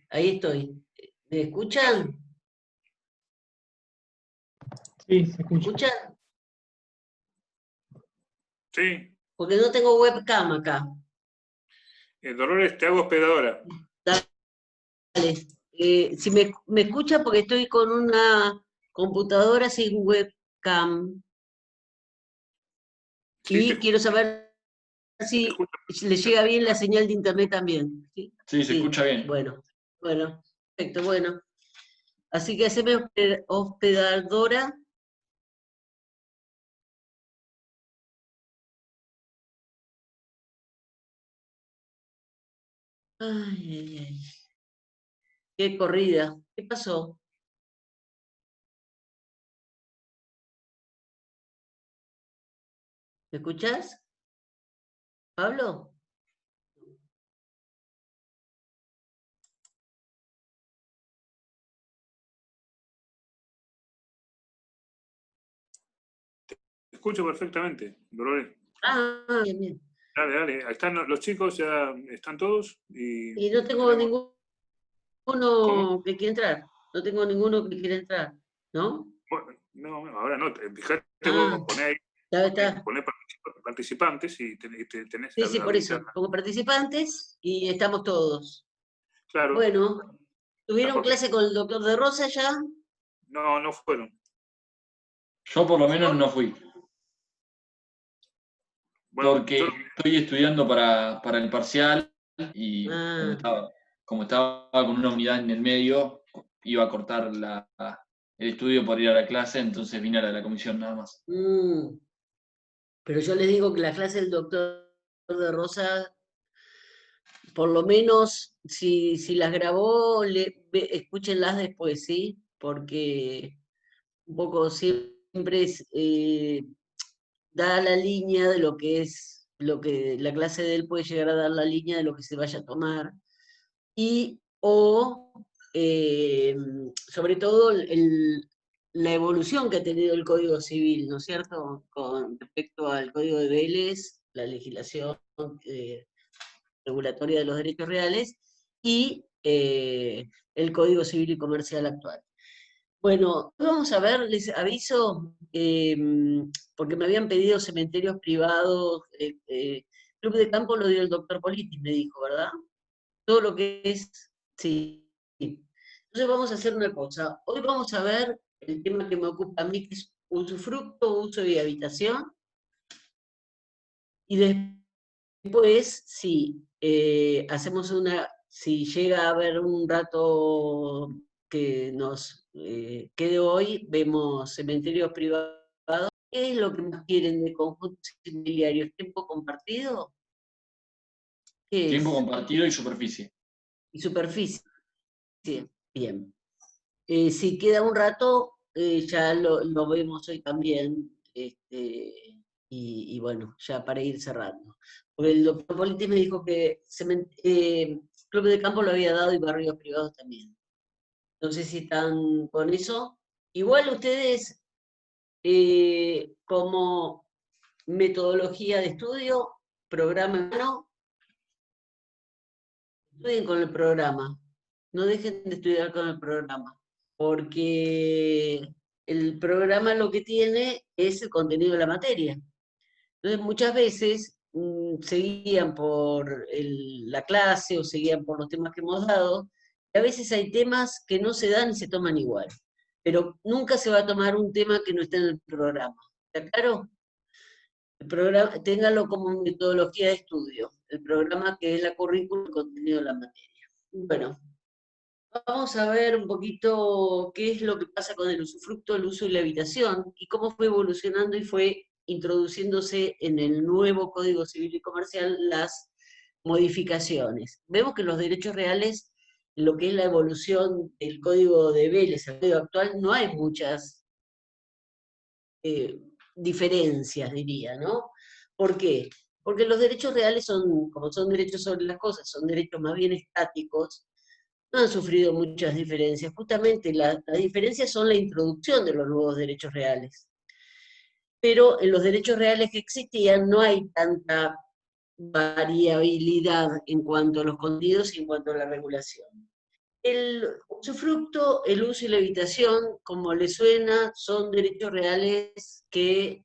Ahí estoy. ¿Me escuchan? Sí, se ¿Me escucha. escuchan? Sí. Porque no tengo webcam acá. Dolores, te hago hospedadora. Dale. Si me escucha porque estoy con una computadora sin webcam. Sí, Y quiero saber si escucho. le llega bien la señal de internet también. ¿Sí? Sí, se escucha bien. Bueno, perfecto, bueno. Así que haceme hospedadora. Ay, ay, ay. Qué corrida. ¿Qué pasó? ¿Me escuchás? ¿Pablo? Te escucho perfectamente, Dolores. Ah, bien, bien. Dale, dale. Ahí están los chicos, ya están todos. Y no tengo tenemos- ¿Cómo? ninguno que quiera entrar. No tengo ninguno que quiera entrar, ¿no? Bueno, no, ahora no. Fíjate Ah, vos, poné está. participantes y tenés Sí, sí, por eso. habilitada. Pongo participantes y estamos todos. Claro. Bueno, ¿tuvieron Porque clase con el doctor de Rosa ya? no fueron. Yo por lo menos no fui, Bueno, porque estoy estudiando para el parcial y Ah, como estaba con una unidad en el medio, iba a cortar el estudio por ir a la clase, entonces vine a la de la comisión nada más. pero yo les digo que la clase del doctor de Rosa, por lo menos, si las grabó, escúchenlas después, ¿sí? Porque un poco siempre da la línea de lo que es, lo que la clase de él puede llegar a dar la línea de lo que se vaya a tomar. Y sobre todo la evolución que ha tenido el Código Civil, ¿no es cierto? Con respecto al Código de Vélez, la legislación regulatoria de los derechos reales y el Código Civil y Comercial actual. Bueno, vamos a ver, les aviso, porque me habían pedido cementerios privados, Club de Campo lo dio el doctor Politis, me dijo, ¿verdad? Todo lo que es, sí. Entonces vamos a hacer una cosa, hoy vamos a ver el tema que me ocupa a mí, que es usufructo, uso y habitación, y después, si hacemos si llega a haber un rato que nos quede hoy, vemos cementerios privados. ¿Qué es lo que más quieren de conjuntos inmobiliarios? ¿Tiempo compartido? ¿Qué Tiempo es? compartido y superficie. Y superficie. Bien. Si queda un rato, ya lo vemos hoy también. Y bueno, ya para ir cerrando. Porque el doctor Politi me dijo que Club de Campo lo había dado y barrios privados también. No sé si están con eso. Igual ustedes, como metodología de estudio, programa, ¿no? Estudien con el programa. No dejen de estudiar con el programa. Porque el programa lo que tiene es el contenido de la materia. Entonces, muchas veces seguían por la clase o seguían por los temas que hemos dado, y a veces hay temas que no se dan y se toman igual, pero nunca se va a tomar un tema que no esté en el programa. ¿Está claro? El programa, téngalo como metodología de estudio, el programa que es la currícula, el contenido de la materia. Bueno, vamos a ver un poquito qué es lo que pasa con el usufructo, el uso y la habitación, y cómo fue evolucionando y fue introduciéndose en el nuevo Código Civil y Comercial las modificaciones. Vemos que los derechos reales, lo que es la evolución del Código de Vélez, el Código actual, no hay muchas diferencias, diría, ¿no? ¿Por qué? Porque los derechos reales son, como son derechos sobre las cosas, son derechos más bien estáticos, no han sufrido muchas diferencias. Justamente las diferencias son la introducción de los nuevos derechos reales. Pero en los derechos reales que existían no hay tanta variabilidad en cuanto a los contenidos y en cuanto a la regulación. El usufructo, el uso y la habitación, como le suena, son derechos reales que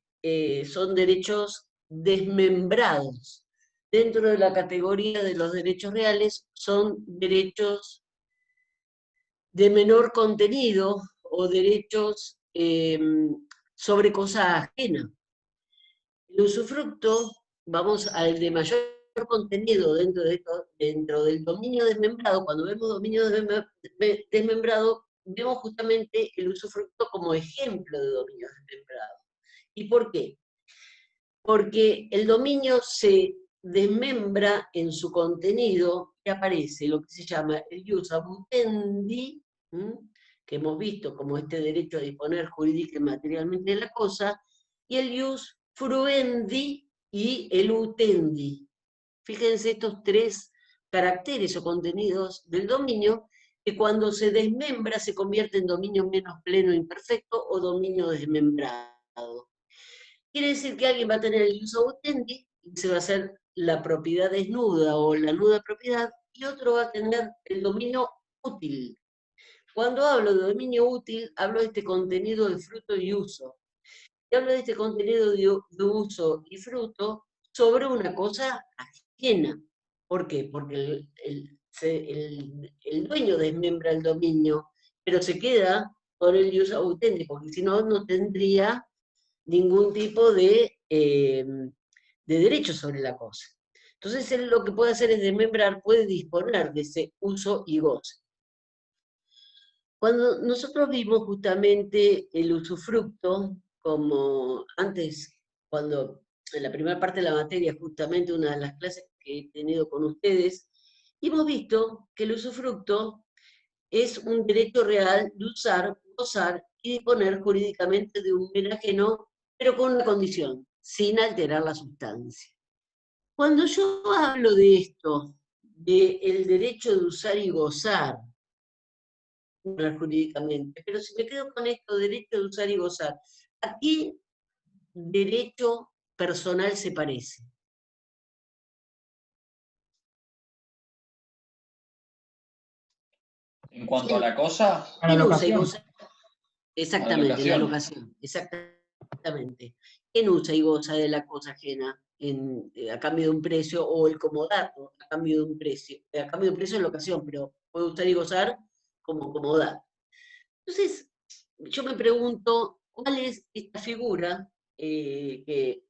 son derechos desmembrados. Dentro de la categoría de los derechos reales son derechos de menor contenido o derechos sobre cosa ajena. El usufructo, vamos al de mayor contenido dentro del dominio desmembrado. Cuando vemos dominio desmembrado, vemos justamente el usufructo como ejemplo de dominio desmembrado. ¿Y por qué? Porque el dominio se desmembra en su contenido y aparece lo que se llama el ius abutendi, que hemos visto como este derecho a disponer jurídica y materialmente de la cosa, y el ius fruendi y el utendi. Fíjense estos tres caracteres o contenidos del dominio que cuando se desmembra se convierte en dominio menos pleno e imperfecto o dominio desmembrado. Quiere decir que alguien va a tener el ius abutendi y se va a hacer la propiedad desnuda o la nuda propiedad, y otro va a tener el dominio útil. Cuando hablo de dominio útil, hablo de este contenido de fruto y uso. Y hablo de este contenido de uso y fruto sobre una cosa ajena. ¿Por qué? Porque el dueño desmembra el dominio, pero se queda con el ius abutendi, porque si no, no tendría ningún tipo de derecho sobre la cosa. Entonces él lo que puede hacer es desmembrar, puede disponer de ese uso y goce. Cuando nosotros vimos justamente el usufructo, como antes, cuando en la primera parte de la materia, justamente una de las clases que he tenido con ustedes, hemos visto que el usufructo es un derecho real de usar, gozar y disponer jurídicamente de un bien ajeno, pero con una condición, sin alterar la sustancia. Cuando yo hablo de esto, del derecho de usar y gozar jurídicamente, pero si me quedo con esto, derecho de usar y gozar, ¿a qué derecho personal se parece? En cuanto a la cosa, A la ¿Quién usa y locación. goza? Exactamente, la locación, exactamente. ¿Quién usa y goza de la cosa ajena a cambio de un precio, o el comodato a cambio de un precio? A cambio de un precio es locación, pero puede usar y gozar como comodato. Entonces, yo me pregunto, ¿cuál es esta figura que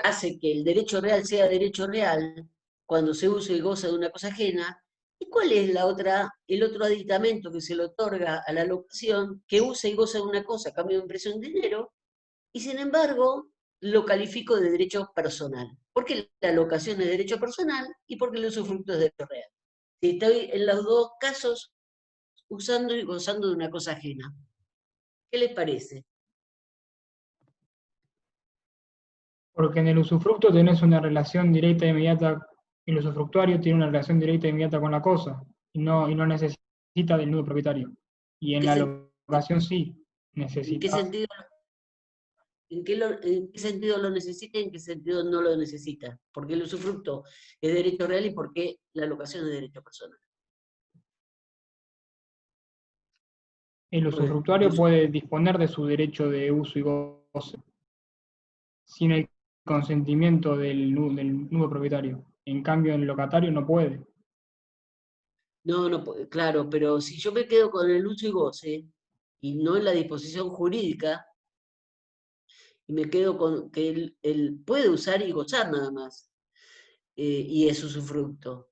hace que el derecho real sea derecho real cuando se usa y goza de una cosa ajena? ¿Y cuál es el otro aditamento que se le otorga a la locación que usa y goza de una cosa a cambio de un precio en dinero? Y sin embargo, lo califico de derecho personal. Porque la locación es derecho personal y porque el usufructo es derecho real. Si estoy en los dos casos usando y gozando de una cosa ajena. ¿Qué les parece? Porque en el usufructo tenés una relación directa e inmediata, el usufructuario tiene una relación directa e inmediata con la cosa, y no necesita del nudo propietario. Y en ¿Qué la sen- locación sí, ¿En qué necesitas. sentido, en qué sentido lo necesita y en qué sentido no lo necesita? Porque el usufructo es derecho real y por qué la locación es derecho personal. El Porque usufructuario puede disponer de su derecho de uso y goce sin el consentimiento del nudo propietario. En cambio, el locatario no puede. no, claro, pero si yo me quedo con el uso y goce y no en la disposición jurídica, y me quedo con que él puede usar y gozar nada más, y es usufructo.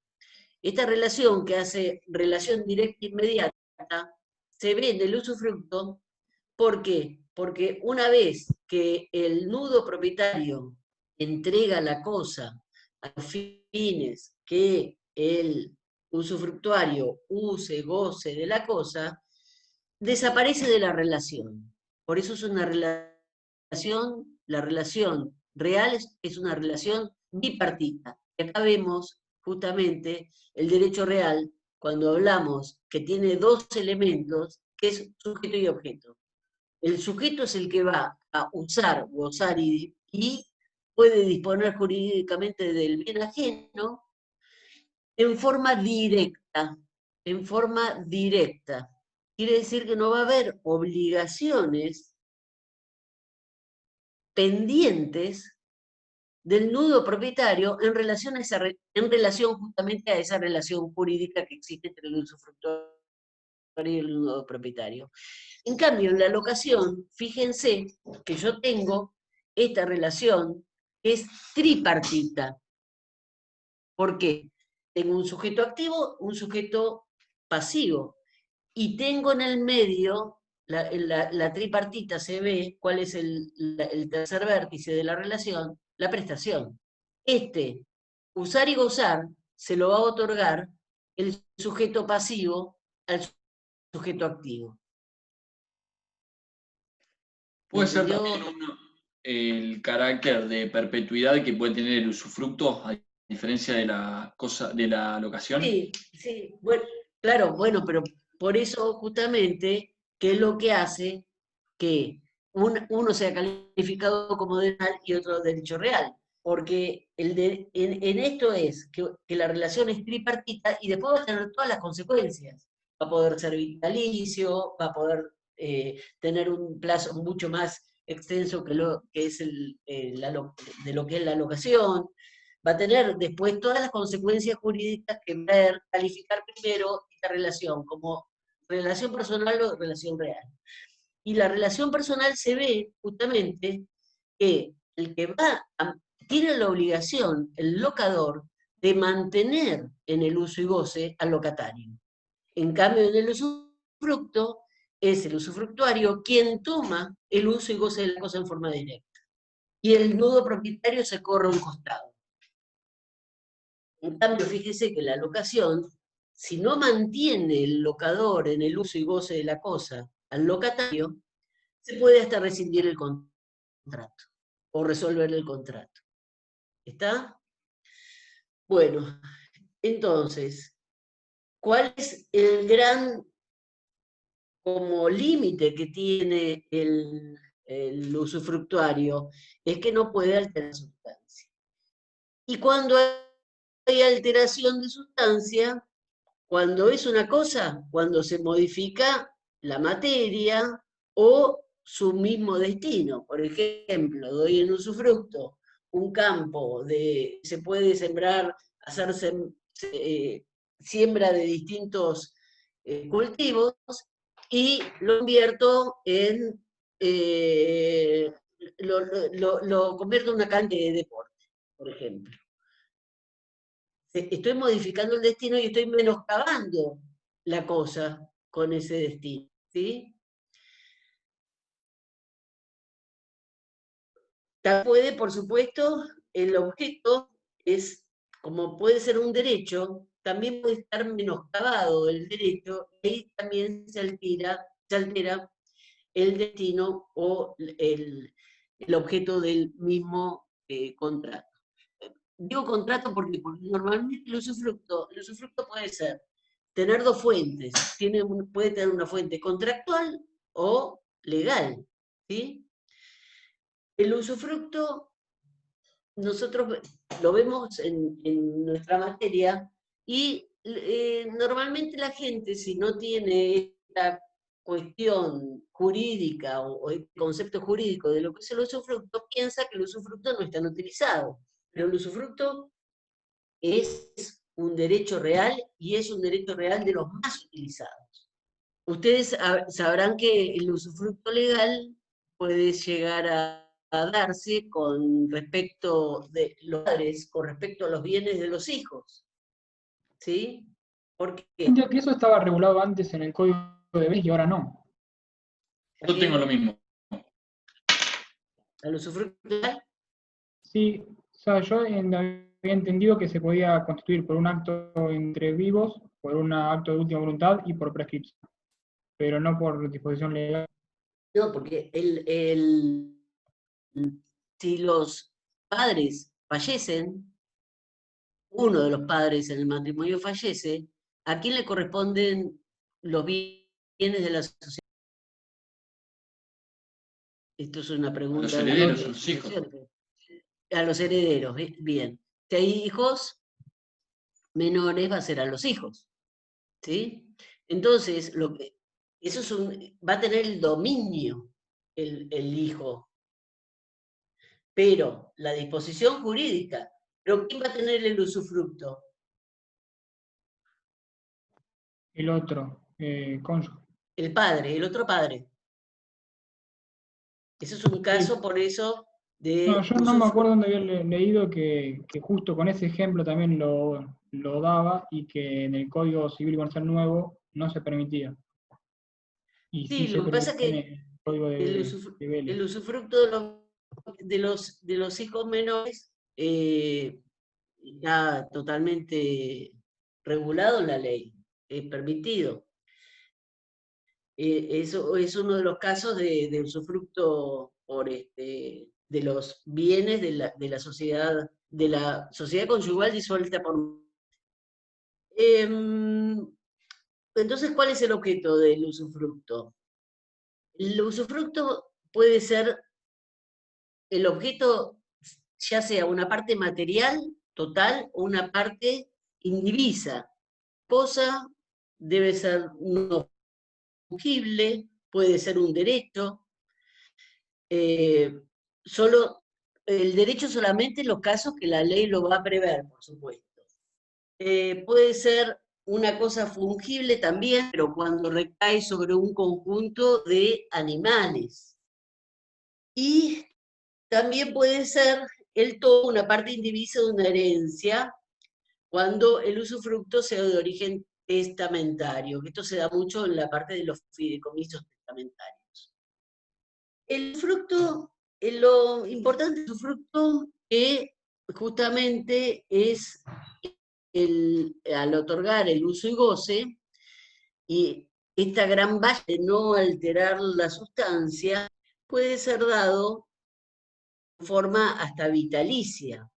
Esta relación que hace relación directa e inmediata se ve en el usufructo. ¿Por qué? Porque una vez que el nudo propietario entrega la cosa a los fines que el usufructuario use, goce de la cosa, desaparece de la relación. Por eso es una relación, la relación real es una relación bipartita. Y acá vemos justamente el derecho real cuando hablamos que tiene dos elementos, que es sujeto y objeto. El sujeto es el que va a usar, gozar y puede disponer jurídicamente del bien ajeno en forma directa. en forma directa. Quiere decir que no va a haber obligaciones pendientes del nudo propietario en relación justamente a esa relación jurídica que existe entre el usufructuario y el nudo propietario. En cambio, en la locación, fíjense que yo tengo esta relación que es tripartita. ¿Por qué? Tengo un sujeto activo, un sujeto pasivo, y tengo en el medio, la tripartita se ve, cuál es el tercer vértice de la relación, la prestación. Usar y gozar, se lo va a otorgar el sujeto pasivo al sujeto activo. Puede ser ¿Entendió? también el carácter de perpetuidad que puede tener el usufructo, a diferencia de la locación. Sí, sí, bueno, claro, bueno, pero por eso justamente, ¿qué es lo que hace que uno sea calificado como derecho real y otro derecho real? Porque en esto es que la relación es tripartita y después va a tener todas las consecuencias. Va a poder ser vitalicio, va a poder tener un plazo mucho más extenso que lo que es de lo que es la locación. Va a tener después todas las consecuencias jurídicas que ver, calificar primero esta relación como relación personal o relación real. Y la relación personal se ve justamente que el que tiene la obligación, el locador, de mantener en el uso y goce al locatario. En cambio, en el usufructo, es el usufructuario quien toma el uso y goce de la cosa en forma directa. Y el nudo propietario se corre a un costado. En cambio, fíjese que la locación, si no mantiene el locador en el uso y goce de la cosa al locatario, se puede hasta rescindir el contrato o resolver el contrato. ¿Está? Bueno, entonces, ¿cuál es el gran como límite que tiene el usufructuario? Es que no puede alterar sustancia. Y cuando hay alteración de sustancia, cuando es una cosa, cuando se modifica la materia o su mismo destino. Por ejemplo, doy en usufructo un campo se puede sembrar, hacerse siembra de distintos cultivos y lo invierto en, lo convierto en una cancha de deporte, por ejemplo. Estoy modificando el destino y estoy menoscabando la cosa con ese destino, ¿sí? Puede, por supuesto, el objeto es, como puede ser un derecho, también puede estar menoscabado el derecho, y ahí también se altera el destino o el objeto del mismo contrato. Digo contrato porque normalmente el usufructo puede ser tener dos fuentes, puede tener una fuente contractual o legal, ¿sí? El usufructo nosotros lo vemos en nuestra materia y normalmente la gente, si no tiene esta cuestión jurídica o el concepto jurídico de lo que es el usufructo, piensa que el usufructo no están utilizado. Pero el usufructo es un derecho real y es un derecho real de los más utilizados. Ustedes sabrán que el usufructo legal puede llegar a darse con respecto de los padres, con respecto a los bienes de los hijos. ¿Sí? ¿Por qué? Entiendo que eso estaba regulado antes en el Código de Bienes y ahora no. Yo tengo lo mismo. ¿Al usufructo legal? Sí, o sea, yo había entendido que se podía constituir por un acto entre vivos, por un acto de última voluntad y por prescripción, pero no por disposición legal. No, porque si los padres fallecen, uno de los padres en el matrimonio fallece, ¿a quién le corresponden los bienes de la sociedad? Esto es una A pregunta. los herederos, a los hijos. A los herederos, bien. Si hay hijos menores, va a ser a los hijos. ¿sí? Entonces, va a tener el dominio el hijo, pero la disposición jurídica, ¿pero quién va a tener el usufructo? El otro, cónyuge. El padre, el otro padre. Ese es un Sí. caso, por eso, No, de yo no me acuerdo dónde había leído que justo con ese ejemplo también lo daba y que en el Código Civil y Comercial nuevo no se permitía. Y sí Sí, se lo que pasa es permitía en que el Código de el Vélez. usufructo de los hijos menores está totalmente regulado en la ley, es permitido. Eso es uno de los casos de usufructo de los bienes de la sociedad conyugal disuelta por. Em, entonces, ¿cuál es el objeto del usufructo? El usufructo puede ser el objeto, ya sea una parte material total o una parte indivisa. Cosa debe ser no fungible, puede ser un derecho. Solo el derecho solamente en los casos que la ley lo va a prever, por supuesto. Puede ser una cosa fungible también, pero cuando recae sobre un conjunto de animales. Y también puede ser el todo una parte indivisa de una herencia, cuando el usufructo sea de origen testamentario, que esto se da mucho en la parte de los fideicomisos testamentarios. El fruto, lo importante del usufructo que justamente es al otorgar el uso y goce, y esta gran base de no alterar la sustancia, puede ser dado de forma hasta vitalicia.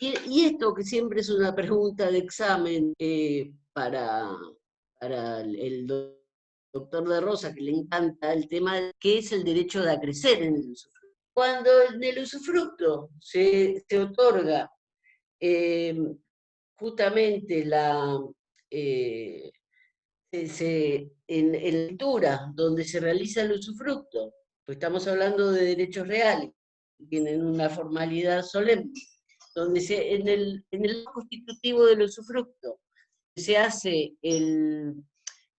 Y esto que siempre es una pregunta de examen para el doctor de Rosa, que le encanta el tema de qué es el derecho de acrecer en el usufructo. Cuando en el usufructo se otorga justamente en la lectura donde se realiza el usufructo, pues estamos hablando de derechos reales, que tienen una formalidad solemne, donde en el constitutivo del usufructo se hace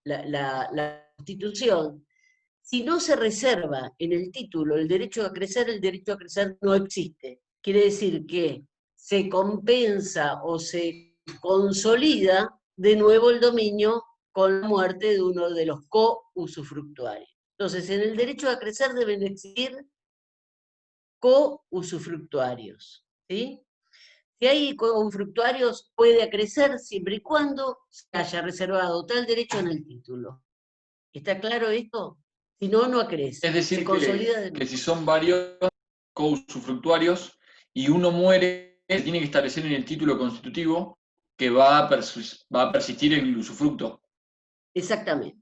la constitución, si no se reserva en el título el derecho a crecer, el derecho a crecer no existe. Quiere decir que se compensa o se consolida de nuevo el dominio con la muerte de uno de los co-usufructuarios. Entonces, en el derecho a crecer deben existir co-usufructuarios. ¿Sí? Si hay co-usufructuarios, puede acrecer siempre y cuando se haya reservado tal derecho en el título. ¿Está claro esto? Si no, no acrece. Es decir, Se consolida que si son varios co-usufructuarios y uno muere, se tiene que establecer en el título constitutivo que va a persistir el usufructo. Exactamente.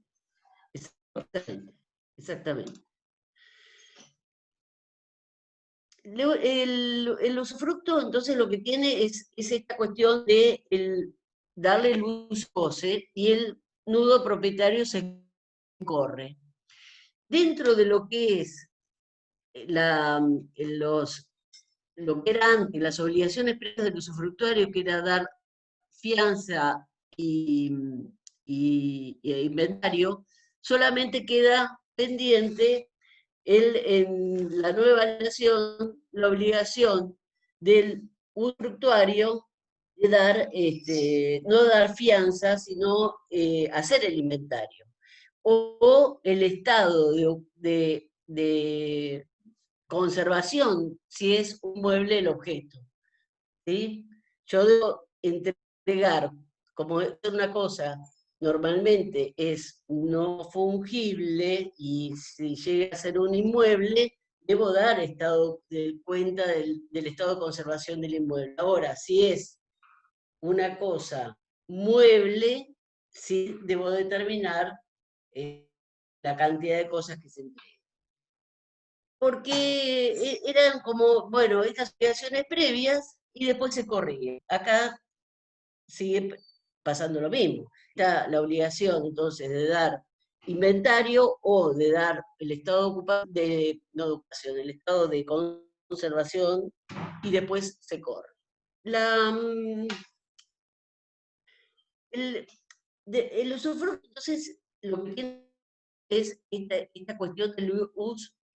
Exactamente. Exactamente. El usufructo, entonces, lo que tiene es esta cuestión de darle el uso goce y el nudo propietario se corre. Dentro de lo que es lo que era antes, las obligaciones previas del usufructuario, que era dar fianza e inventario, solamente queda pendiente en la nueva nación la obligación del usufructuario de no dar fianza, sino hacer el inventario. O el estado de conservación, si es un mueble el objeto. ¿Sí? Yo debo entregar, como es una cosa normalmente es no fungible, y si llega a ser un inmueble, debo dar cuenta del estado de conservación del inmueble. Ahora, si es una cosa mueble, sí debo determinar la cantidad de cosas que se entregan. Porque eran como, bueno, estas obligaciones previas y después se corrían. Acá sigue pasando lo mismo. Está la obligación entonces de dar inventario o de dar el estado de ocupación, no de ocupación, el estado de conservación, y después se corre. El usufructo, entonces, lo que tiene es esta cuestión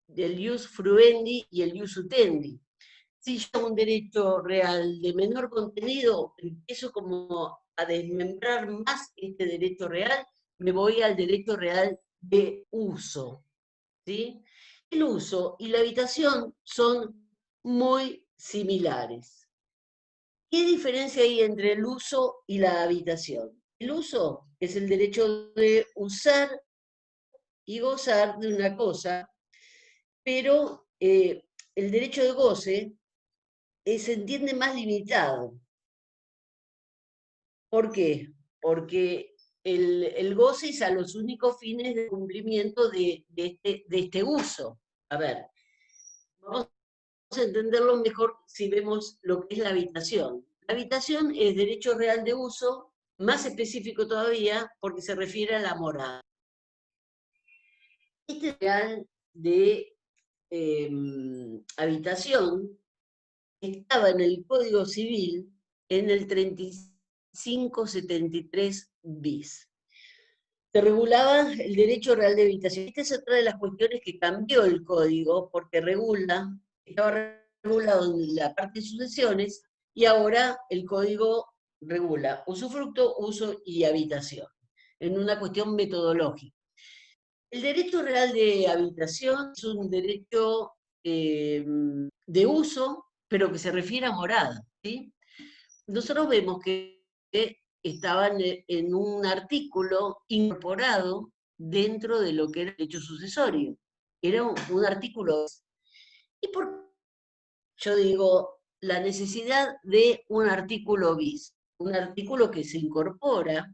del ius fruendi y el ius utendi. Si yo hago un derecho real de menor contenido, empiezo como a desmembrar más este derecho real, me voy al derecho real de uso, ¿sí? El uso y la habitación son muy similares. ¿Qué diferencia hay entre el uso y la habitación? El uso es el derecho de usar y gozar de una cosa, pero el derecho de goce se entiende más limitado. ¿Por qué? Porque el goce es a los únicos fines de cumplimiento de este uso. A ver, vamos a entenderlo mejor si vemos lo que es la habitación. La habitación es derecho real de uso, más específico todavía, porque se refiere a la morada. Este real de habitación estaba en el Código Civil en el 3573 bis. Se regulaba el derecho real de habitación. Esta es otra de las cuestiones que cambió el código, porque estaba regulado en la parte de sucesiones, y ahora el código regula usufructo, uso y habitación, en una cuestión metodológica. El derecho real de habitación es un derecho de uso, pero que se refiere a morada, ¿sí? Nosotros vemos que estaban en un artículo incorporado dentro de lo que era el derecho sucesorio. Era un artículo. ¿Y por qué yo digo la necesidad de un artículo bis? Un artículo que se incorpora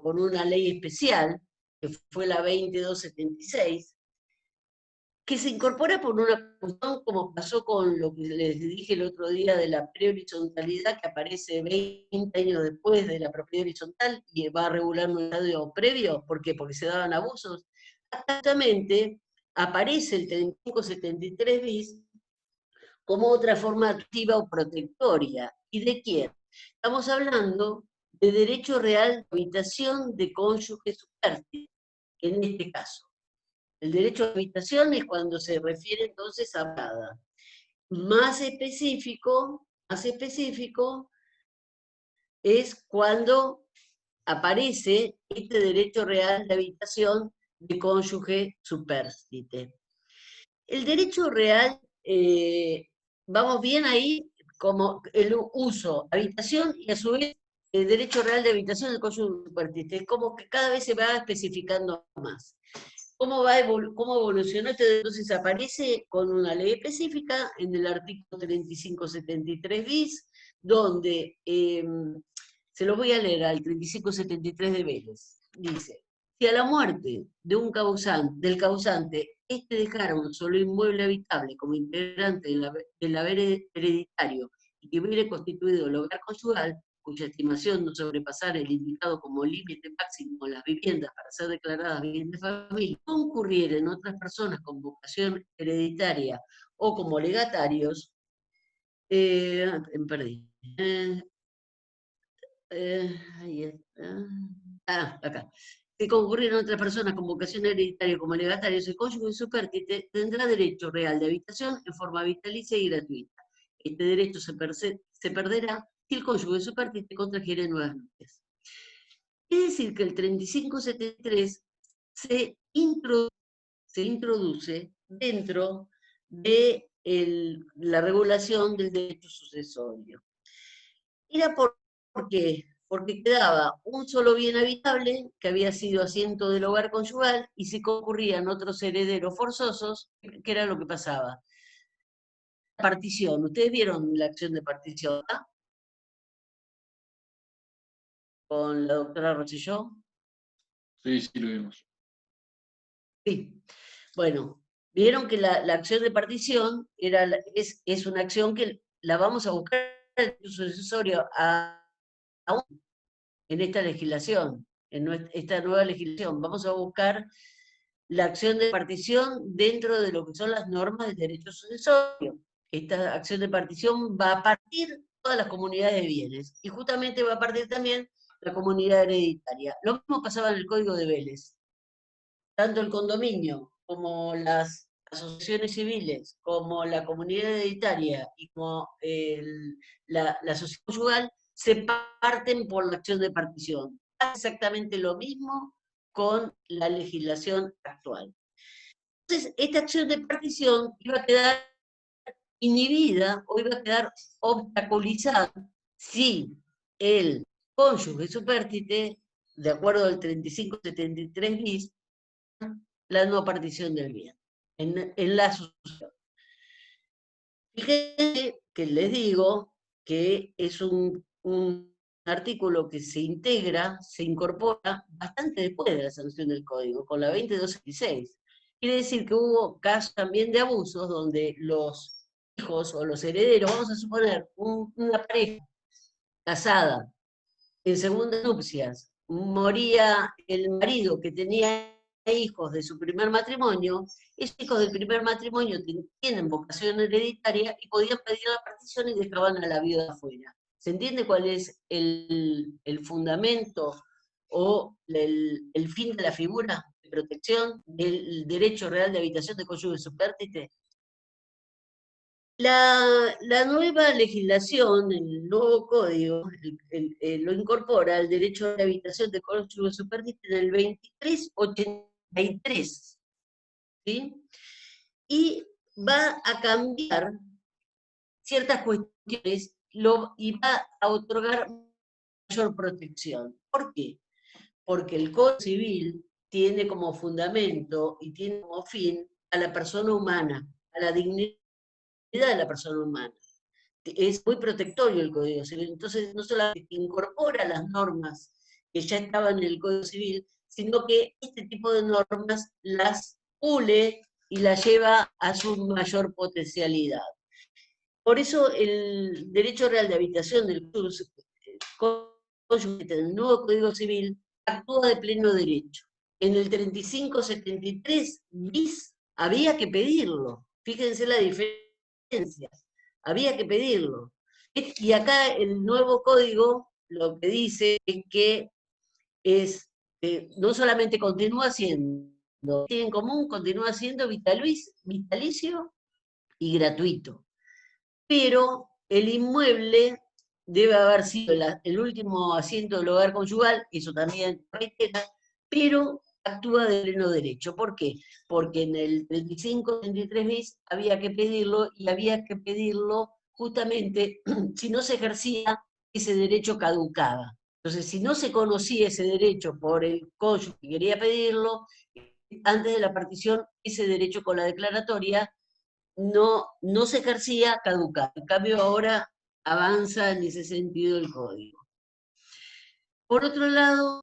por una ley especial, que fue la 20276, que se incorpora por una cuestión, como pasó con lo que les dije el otro día de la prehorizontalidad, que aparece 20 años después de la propiedad horizontal y va a regular un estadio previo. ¿Por qué? Porque se daban abusos. Exactamente, aparece el 3573 bis como otra forma activa o protectoria. ¿Y de quién? Estamos hablando de derecho real de habitación de cónyuge supérstite, en este caso. El derecho a habitación es cuando se refiere entonces a morada. Más específico es cuando aparece este derecho real de habitación de cónyuge supérstite. El derecho real, vamos bien ahí, como el uso, habitación, y a su vez el derecho real de habitación del cónyuge supérstite. Es como que cada vez se va especificando más. ¿Cómo evolucionó este? Entonces aparece con una ley específica en el artículo 3573 bis, donde, se los voy a leer al 3573 de Vélez, dice: si a la muerte de del causante, este dejara un solo inmueble habitable como integrante del haber hereditario y que hubiera constituido el hogar conyugal, cuya estimación no sobrepasara el indicado como límite máximo de las viviendas para ser declaradas bien de familia, concurriera en otras personas con vocación hereditaria o como legatarios, perdí. Ahí está. Acá. Si concurrieron otras personas con vocación hereditaria como legatarios, el cónyuge supérstite tendrá derecho real de habitación en forma vitalicia y gratuita. Este derecho se perderá si el cónyuge supérstite contrajere nuevas nupcias. Es decir, que el 3573 se introduce dentro de la regulación del derecho sucesorio. Era ¿por qué? Porque quedaba un solo bien habitable, que había sido asiento del hogar conyugal, y si concurrían otros herederos forzosos, ¿qué era lo que pasaba? Partición. ¿Ustedes vieron la acción de partición con la doctora Rosselló? Sí, sí, lo vimos. Sí. Bueno, vieron que la acción de partición es una acción que la vamos a buscar en el sucesorio en esta legislación, en esta nueva legislación. Vamos a buscar la acción de partición dentro de lo que son las normas del derecho sucesorio. Esta acción de partición va a partir de todas las comunidades de bienes, y justamente va a partir también la comunidad hereditaria. Lo mismo pasaba en el Código de Vélez. Tanto el condominio como las asociaciones civiles, como la comunidad hereditaria y como la sociedad conyugal, se parten por la acción de partición. Hace exactamente lo mismo con la legislación actual. Entonces, esta acción de partición iba a quedar inhibida o iba a quedar obstaculizada si el cónyuge supérstite, de acuerdo al 3573 bis, la no partición del bien en la sucesión. Fíjense que les digo que es un artículo que se integra, se incorpora bastante después de la sanción del código, con la 2266. Quiere decir que hubo casos también de abusos donde los hijos o los herederos, vamos a suponer una pareja casada en segundas nupcias, moría el marido que tenía hijos de su primer matrimonio, esos hijos del primer matrimonio tienen vocación hereditaria y podían pedir la partición y dejaban a la viuda afuera. ¿Se entiende cuál es el fundamento o el fin de la figura de protección del derecho real de habitación de cónyuge supérstite? La nueva legislación, el nuevo código, lo incorpora el derecho de habitación de cónyuge supérstite en el 2383, ¿sí? Y va a cambiar ciertas cuestiones y va a otorgar mayor protección. ¿Por qué? Porque el Código Civil tiene como fundamento y tiene como fin a la persona humana, a la dignidad de la persona humana. Es muy protectorio el Código Civil, entonces no solamente incorpora las normas que ya estaban en el Código Civil, sino que este tipo de normas las pule y las lleva a su mayor potencialidad. Por eso el derecho real de habitación del cónyuge del nuevo Código Civil actúa de pleno derecho. En el 3573 bis había que pedirlo. Fíjense la diferencia. Había que pedirlo. Y acá el nuevo código lo que dice es que no solamente continúa siendo, tiene en común, continúa siendo vitalicio y gratuito. Pero el inmueble debe haber sido el último asiento del hogar conyugal, eso también reitera, pero actúa de pleno derecho. ¿Por qué? Porque en el 35-33 bis había que pedirlo, y había que pedirlo justamente si no se ejercía, ese derecho caducaba. Entonces, si no se conocía ese derecho por el cónyuge que quería pedirlo, antes de la partición, ese derecho con la declaratoria no se ejercía, caducaba. En cambio, ahora avanza en ese sentido el código. Por otro lado,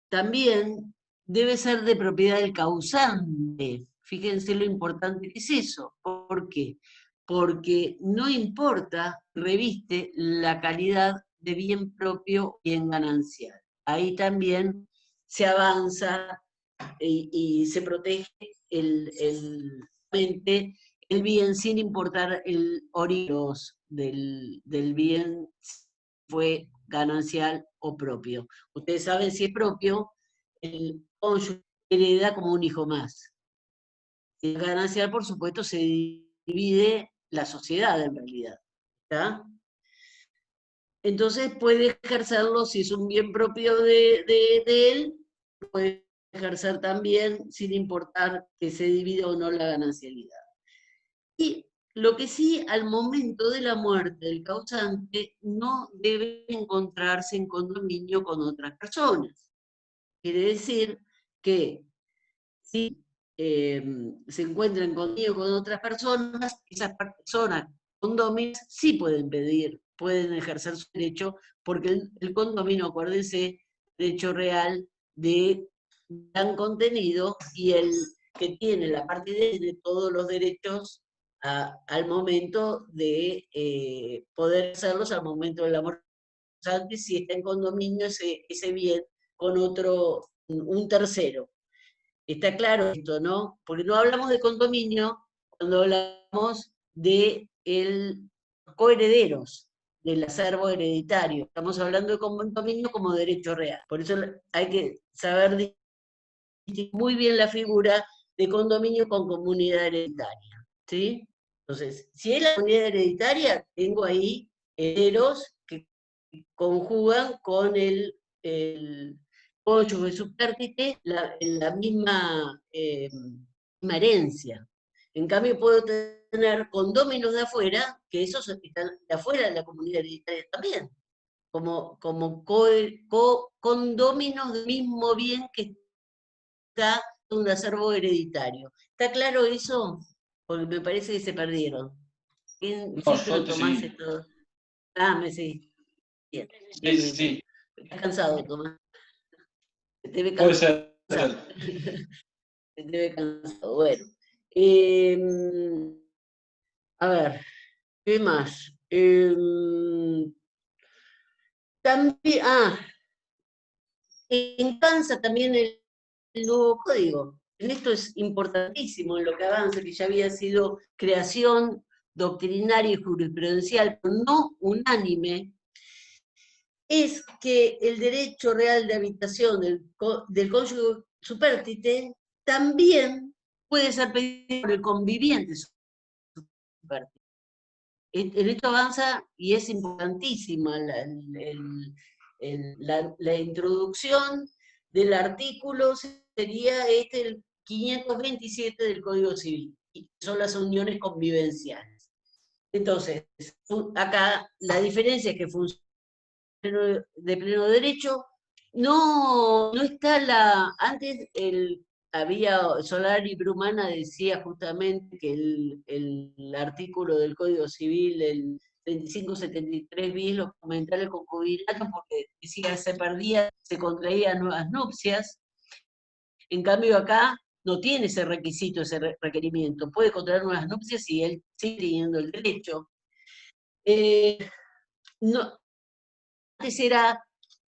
también debe ser de propiedad del causante. Fíjense lo importante que es eso. ¿Por qué? Porque no importa, reviste la calidad de bien propio y en ganancial. Ahí también se avanza y se protege el bien sin importar el origen del bien, fue ganancial o propio. Ustedes saben, si es propio, el cónyuge hereda como un hijo más. Si es ganancial, por supuesto, se divide la sociedad en realidad. ¿Está? Entonces puede ejercerlo, si es un bien propio de él, puede ejercer también sin importar que se divida o no la ganancialidad. Y lo que sí, al momento de la muerte del causante, no debe encontrarse en condominio con otras personas. Quiere decir que si se encuentra en condominio con otras personas, esas personas condóminas sí pueden pedir, pueden ejercer su derecho, porque el condominio, acuérdense, derecho real de gran contenido, y el que tiene la parte de todos los derechos al momento de poder hacerlos al momento de la muerte antes si está en condominio ese bien con otro, un tercero. Está claro esto, ¿no? Porque no hablamos de condominio cuando hablamos de coherederos, del acervo hereditario. Estamos hablando de condominio como derecho real. Por eso hay que saber distinguir muy bien la figura de condominio con comunidad hereditaria, ¿sí? Entonces, si es la comunidad hereditaria, tengo ahí herederos que conjugan con el cónyuge subtértite la misma herencia. En cambio, puedo tener condóminos de afuera, que esos están de afuera de la comunidad hereditaria también, como condóminos del mismo bien que está en un acervo hereditario. ¿Está claro eso? Porque me parece que se perdieron. No, Sí, yo pero te Tomás seguí. es todo. Ah, me seguí. Bien, Sí, bien, sí, bien, sí. Estás cansado, Tomás. Te debe Puede cansar. ser. Te debe cansado. Bueno. A ver, ¿qué más? También, alcanza también el nuevo código. En esto es importantísimo en lo que avanza, que ya había sido creación doctrinaria y jurisprudencial, pero no unánime, es que el derecho real de habitación del cónyuge supérstite también puede ser pedido por el conviviente supérstite. En esto avanza y es importantísima la introducción del artículo, sería el 527 del Código Civil, y son las uniones convivenciales. Entonces, acá la diferencia es que funciona de pleno derecho, no está antes había Solari Brumana decía justamente que el artículo del Código Civil, el 2573 bis, los comentarios concubinatos, porque decía se contraían nuevas nupcias. En cambio acá no tiene ese requisito, ese requerimiento. Puede contraer nuevas nupcias y él sigue teniendo el derecho. No, antes era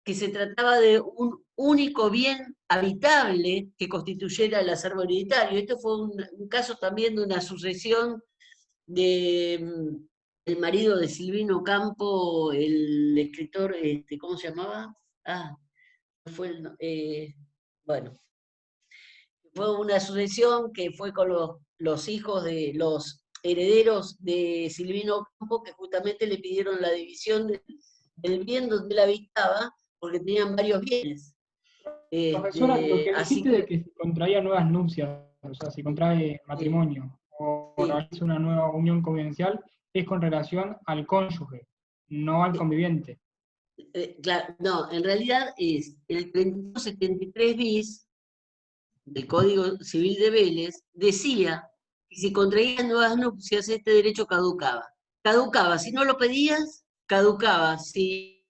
que se trataba de un único bien habitable que constituyera el acervo hereditario. Esto fue un caso también de una sucesión del marido de Silvino Campo, el escritor, ¿cómo se llamaba? Bueno, fue una sucesión que fue con los hijos de los herederos de Silvino Campo, que justamente le pidieron la división del bien donde él habitaba, porque tenían varios bienes. Profesora, lo que Así dijiste de que que se contraía nuevas nupcias, o sea, si contrae matrimonio o sí. realiza una nueva unión convivencial, es con relación al cónyuge, no al conviviente. Claro, no, en realidad es el 3273 bis del Código Civil de Vélez, decía que si contraías nuevas nupcias, este derecho caducaba. Caducaba, si no lo pedías, caducaba. Si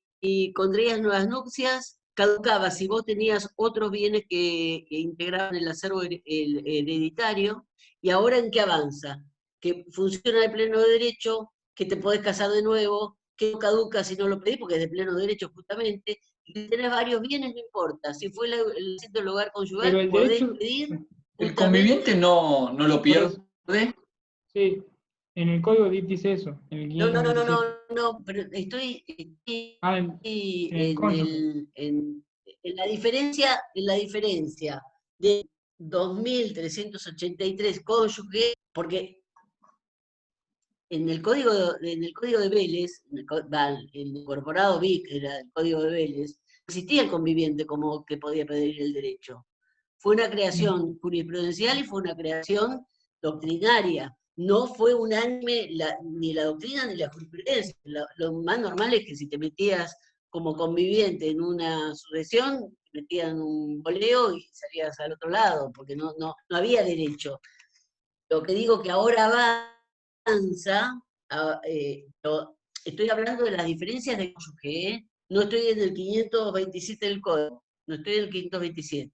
contraías nuevas nupcias, caducaba. Si vos tenías otros bienes que integraban el acervo hereditario, ¿y ahora en qué avanza? Que funciona de pleno derecho, que te podés casar de nuevo, que no caduca si no lo pedís, porque es de pleno derecho justamente, y si tenés varios bienes, no importa. Si fue el lugar conyugal, Pero el podés derecho, pedir El justamente. conviviente no lo por eso, pierde. sí, en el código dice eso, en el No, no, no, no, 527. no, pero estoy Ah, en el cónyuge. en la diferencia de 2383 cónyuge, porque en el código de Vélez, el incorporado VIC era el código de Vélez, existía el conviviente como que podía pedir el derecho. Fue una creación jurisprudencial y fue una creación doctrinaria. No fue unánime ni la doctrina ni la jurisprudencia. Lo más normal es que si te metías como conviviente en una sucesión, te metían un boleo y salías al otro lado, porque no había derecho. Lo que digo que ahora avanza, estoy hablando de las diferencias de cónyuge, ¿eh? No estoy en el 527 del código, no estoy en el 527.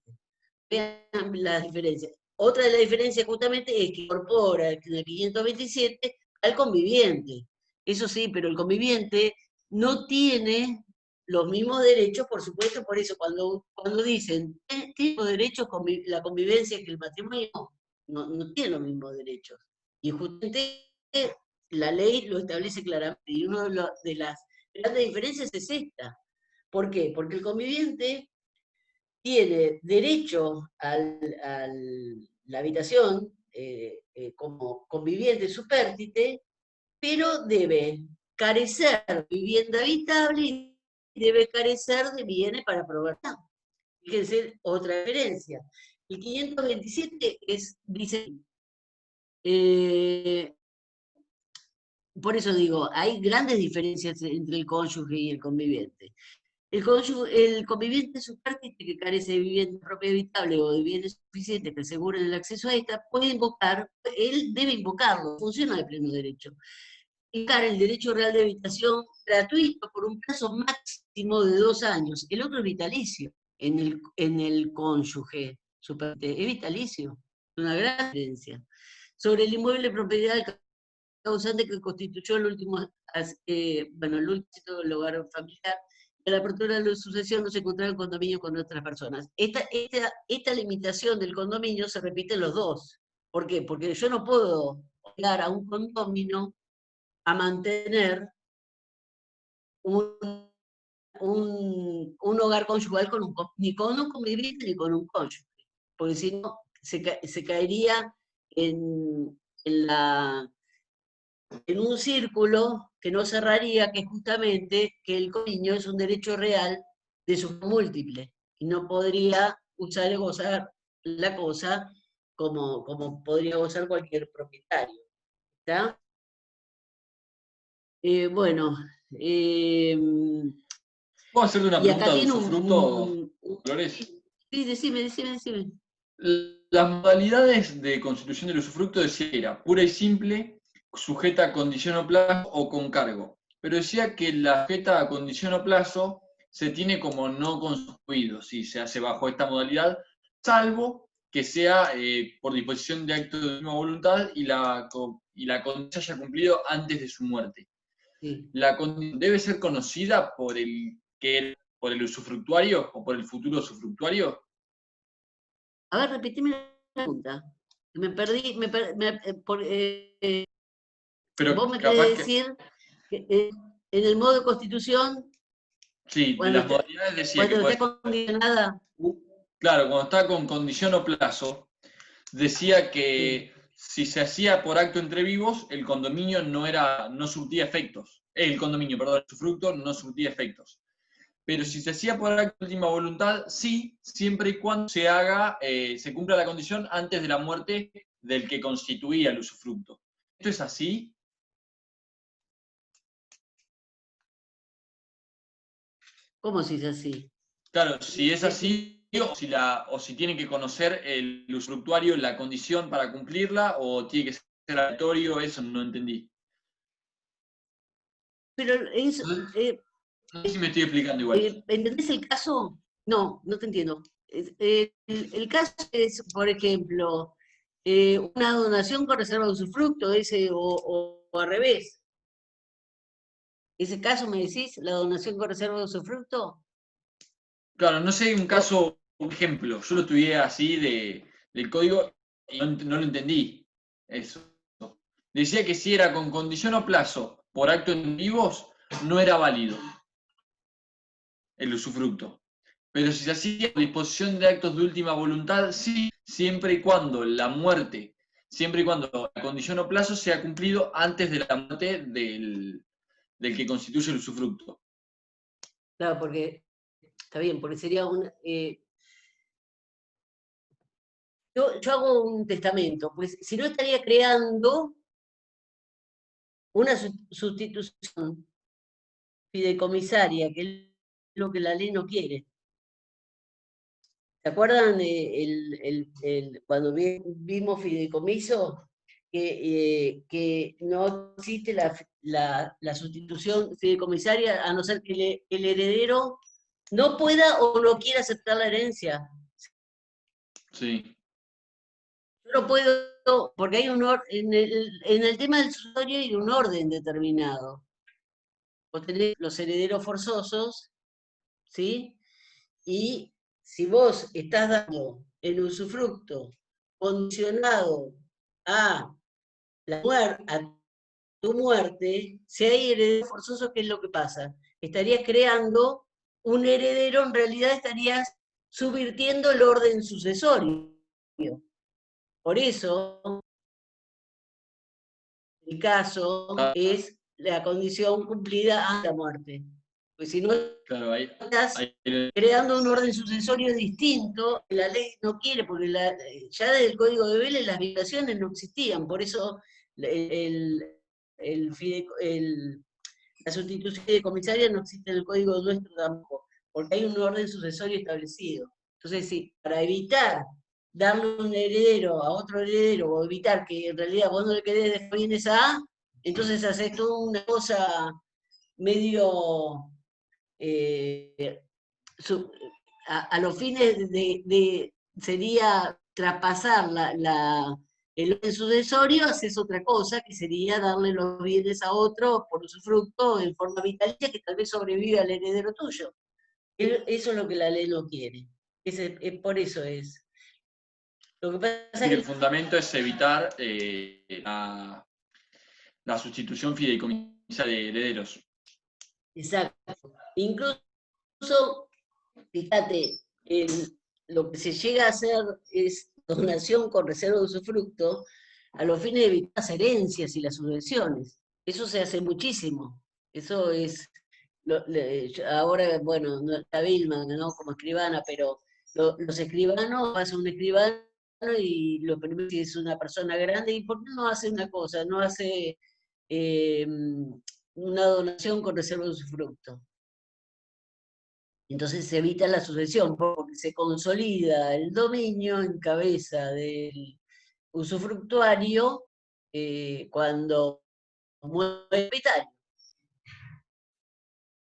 Vean las diferencias. Otra de las diferencias justamente es que incorpora en el 527 al conviviente. Eso sí, pero el conviviente no tiene los mismos derechos, por supuesto, por eso cuando dicen, ¿tiene los derechos la convivencia que el matrimonio? No tiene los mismos derechos. Y justamente la ley lo establece claramente, y una de las grandes diferencias es esta. ¿Por qué? Porque el conviviente tiene derecho a la habitación como conviviente supérstite, pero debe carecer de vivienda habitable y debe carecer de bienes para probarla. Fíjense, otra diferencia. El 527 dice, por eso digo, hay grandes diferencias entre el cónyuge y el conviviente. El conviviente supérstite que carece de vivienda propia habitable o de bienes suficientes que aseguren el acceso a esta, puede invocar, él debe invocarlo, funciona de pleno derecho. Invocar el derecho real de habitación gratuito por un plazo máximo de 2 años. El otro es vitalicio en el cónyuge supérstite, es vitalicio, es una gran diferencia. Sobre el inmueble propiedad del causante que constituyó el último lugar familiar, a la apertura de la sucesión no se encontraba el condominio con otras personas. Esta limitación del condominio se repite en los dos. ¿Por qué? Porque yo no puedo obligar a un condominio a mantener un hogar conyugal ni con un conviviente ni con un cónyuge, porque si no se caería en un círculo que no cerraría, que es justamente que el condominio es un derecho real de su múltiple, y no podría usar y gozar la cosa como podría gozar cualquier propietario. ¿Está? Bueno, ¿Puedo hacerte una y acá pregunta de tiene usufructo, Flores? Sí, decime. Las modalidades de constitución del usufructo decía que era pura y simple, sujeta a condición o plazo o con cargo. Pero decía que la sujeta a condición o plazo se tiene como no constituido, si se hace bajo esta modalidad, salvo que sea por disposición de acto de última voluntad y la condición se haya cumplido antes de su muerte. Sí. ¿La condición debe ser conocida por el usufructuario o por el futuro usufructuario? A ver, repíteme la pregunta. Me perdí, Pero vos me capaz querés que decir que en el modo de constitución, sí, cuando las modalidades decía que está condicionada. claro, cuando está con condición o plazo, decía que si se hacía por acto entre vivos, el condominio no surtía efectos. El condominio, perdón, el usufructo no surtía efectos. Pero si se hacía por acto de última voluntad, sí, siempre y cuando se cumpla la condición antes de la muerte del que constituía el usufructo. ¿Esto es así? ¿Cómo se dice así? Claro, si es así, o si tiene que conocer el usufructuario la condición para cumplirla, o tiene que ser aleatorio, eso no entendí. Pero es, No sé si me estoy explicando igual. ¿entendés el caso? No te entiendo. El caso es, por ejemplo, una donación con reserva de usufructo, o al revés. ¿Ese caso me decís, la donación con reserva de usufructo? Claro, no sé, un caso, un ejemplo. Yo lo estudié así del código y no lo entendí. Eso. Decía que si era con condición o plazo por acto en vivos, no era válido el usufructo. Pero si se hacía por disposición de actos de última voluntad, sí, siempre y cuando la condición o plazo sea cumplido antes de la muerte del que constituye el usufructo. Claro, porque está bien, porque sería yo hago un testamento, pues si no estaría creando una sustitución fideicomisaria, que es lo que la ley no quiere. ¿Se acuerdan cuando vimos fideicomiso? Que no existe la sustitución fideicomisaria a no ser que el heredero no pueda o no quiera aceptar la herencia. Sí. Yo no puedo, porque hay en el tema del sucesorio hay un orden determinado. Vos tenés los herederos forzosos ¿sí? Y si vos estás dando el usufructo condicionado a tu muerte, si hay heredero forzoso, ¿qué es lo que pasa? Estarías creando un heredero, en realidad estarías subvirtiendo el orden sucesorio. Por eso, el caso es la condición cumplida antes de la muerte. Pues si no Claro, estás ahí creando un orden sucesorio distinto, la ley no quiere, porque ya desde el Código de Vélez las violaciones no existían, por eso la sustitución de comisaria no existe en el Código nuestro tampoco, porque hay un orden sucesorio establecido. Entonces, sí, para evitar darle un heredero a otro heredero, o evitar que en realidad vos no le querés dejar bienes a, entonces haces toda una cosa medio a los fines sería traspasar el orden sucesorio, haces otra cosa, que sería darle los bienes a otro por usufructo en forma vitalicia que tal vez sobrevive al heredero tuyo. Eso es lo que la ley no quiere. Por eso es. Lo que pasa es que que el fundamento es evitar la sustitución fideicomisaria de herederos. exacto. Incluso, fíjate, lo que se llega a hacer es donación con reserva de usufructo a los fines de evitar las herencias y las sucesiones. Eso se hace muchísimo. Eso es, ahora, bueno, no está Vilma, ¿no? Como escribana, pero los escribanos, pasa un escribano y lo primero que es una persona grande, ¿y por qué no hace una cosa? No hace una donación con reserva de usufructo. Entonces se evita la sucesión, porque se consolida el dominio en cabeza del usufructuario cuando muere el propietario.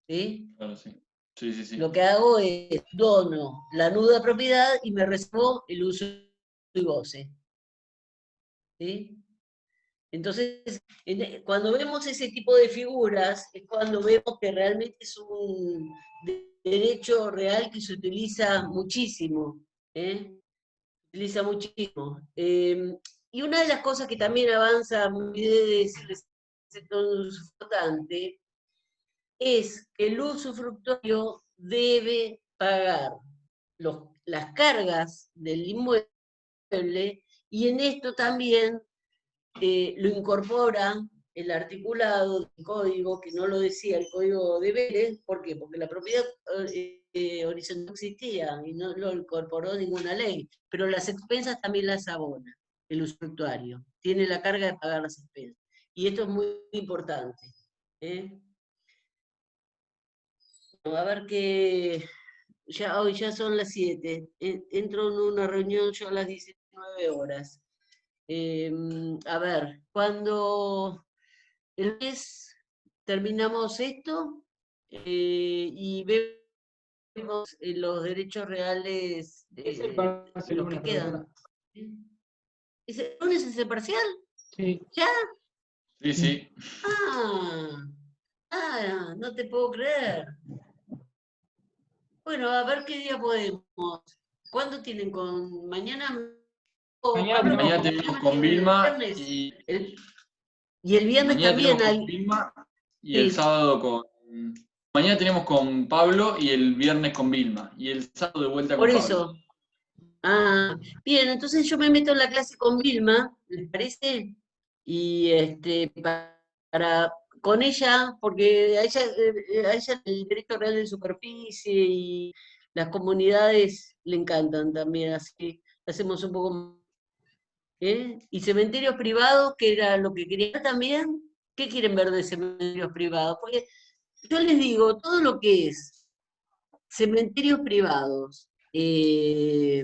¿Sí? Claro, sí. Sí, sí, sí. Lo que hago es dono la nuda propiedad y me reservo el uso y goce. ¿Sí? Entonces, cuando vemos ese tipo de figuras, es cuando vemos que realmente es un derecho real que se utiliza muchísimo. ¿Eh? Utiliza muchísimo. Y una de las cosas que también avanza, me olvidé de decirles, es importante, es que el usufructuario debe pagar las cargas del inmueble, y en esto también lo incorpora el articulado del código, que no lo decía el código de Vélez. ¿Por qué? Porque la propiedad horizontal no existía y no lo incorporó ninguna ley, pero las expensas también las abona el usufructuario, tiene la carga de pagar las expensas. Y esto es muy importante. A ver qué, hoy ya son las 7, entro en una reunión yo a las 19 horas. A ver, cuando el mes terminamos esto y vemos los derechos reales Es el de parcial los que lunes, quedan. profesora. ¿El lunes es el parcial? Sí. ¿Ya? Sí, sí. No te puedo creer. Bueno, a ver qué día podemos. ¿Cuándo tienen mañana? Mañana Pablo, tenemos Mañana con tenemos mañana con tienen el Vilma viernes. y Y el viernes mañana también tenemos hay. con Vilma y el Sí. sábado con. Mañana tenemos con Pablo y el viernes con Vilma. Y el sábado de vuelta Por con Pablo. eso. Bien, entonces yo me meto en la clase con Vilma, ¿les parece? Y con ella, porque a ella el derecho real de superficie y las comunidades le encantan también, así que hacemos un poco. Y cementerios privados, que era lo que quería también. ¿Qué quieren ver de cementerios privados? Porque yo les digo, todo lo que es cementerios privados, que,